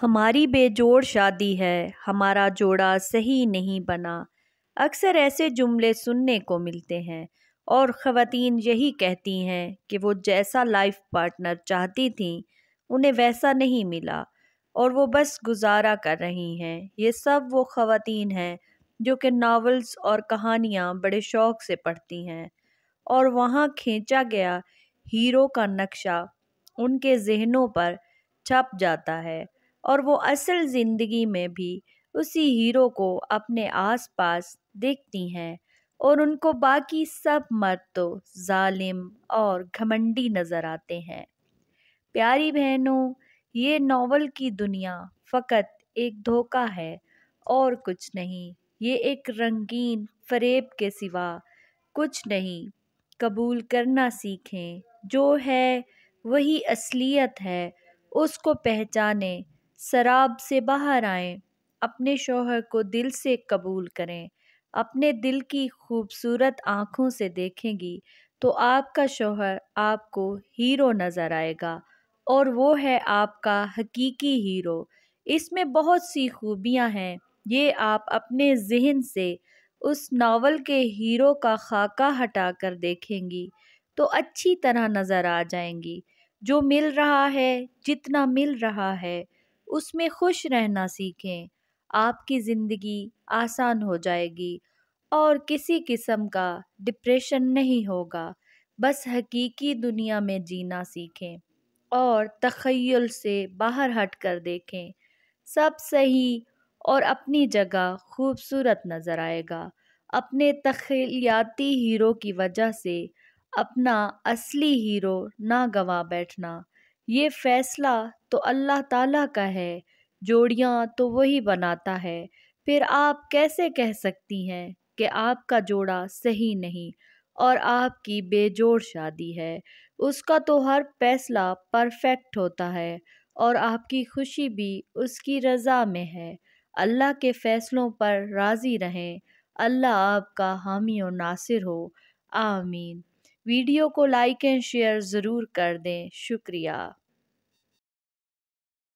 ہماری بے جوڑ شادی ہے، ہمارا جوڑا صحیح نہیں بنا۔ اکثر ایسے جملے سننے کو ملتے ہیں اور خواتین یہی کہتی ہیں کہ وہ جیسا لائف پارٹنر چاہتی تھیں انہیں ویسا نہیں ملا اور وہ بس گزارا کر رہی ہیں۔ یہ سب وہ خواتین ہیں جو کہ ناولز اور کہانیاں بڑے شوق سے پڑھتی ہیں اور وہاں کھینچا گیا ہیرو کا نقشہ ان کے ذہنوں پر چھپ جاتا ہے اور وہ اصل زندگی میں بھی اسی ہیرو کو اپنے آس پاس دیکھتی ہیں اور ان کو باقی سب مرد تو ظالم اور گھمنڈی نظر آتے ہیں۔ پیاری بہنوں، یہ ناول کی دنیا فقط ایک دھوکہ ہے اور کچھ نہیں۔ یہ ایک رنگین فریب کے سوا کچھ نہیں۔ قبول کرنا سیکھیں، جو ہے وہی اصلیت ہے، اس کو پہچانیں، سراب سے باہر آئیں، اپنے شوہر کو دل سے قبول کریں۔ اپنے دل کی خوبصورت آنکھوں سے دیکھیں گی تو آپ کا شوہر آپ کو ہیرو نظر آئے گا اور وہ ہے آپ کا حقیقی ہیرو۔ اس میں بہت سی خوبیاں ہیں، یہ آپ اپنے ذہن سے اس ناول کے ہیرو کا خاکہ ہٹا کر دیکھیں گی تو اچھی طرح نظر آ جائیں گی۔ جو مل رہا ہے، جتنا مل رہا ہے، اس میں خوش رہنا سیکھیں۔ آپ کی زندگی آسان ہو جائے گی اور کسی قسم کا ڈپریشن نہیں ہوگا۔ بس حقیقی دنیا میں جینا سیکھیں اور تخیل سے باہر ہٹ کر دیکھیں۔ سب صحیح اور اپنی جگہ خوبصورت نظر آئے گا۔ اپنے تخیلیاتی ہیرو کی وجہ سے اپنا اصلی ہیرو نہ گنوا بیٹھنا۔ یہ فیصلہ تو اللہ تعالیٰ کا ہے، جوڑیاں تو وہی بناتا ہے۔ پھر آپ کیسے کہہ سکتی ہیں کہ آپ کا جوڑا صحیح نہیں اور آپ کی بے جوڑ شادی ہے؟ اس کا تو ہر فیصلہ پرفیکٹ ہوتا ہے اور آپ کی خوشی بھی اس کی رضا میں ہے۔ اللہ کے فیصلوں پر راضی رہیں۔ اللہ آپ کا حامی و ناصر ہو، آمین۔ ویڈیو کو لائک اینڈ شیئر ضرور کر دیں۔ شکریہ۔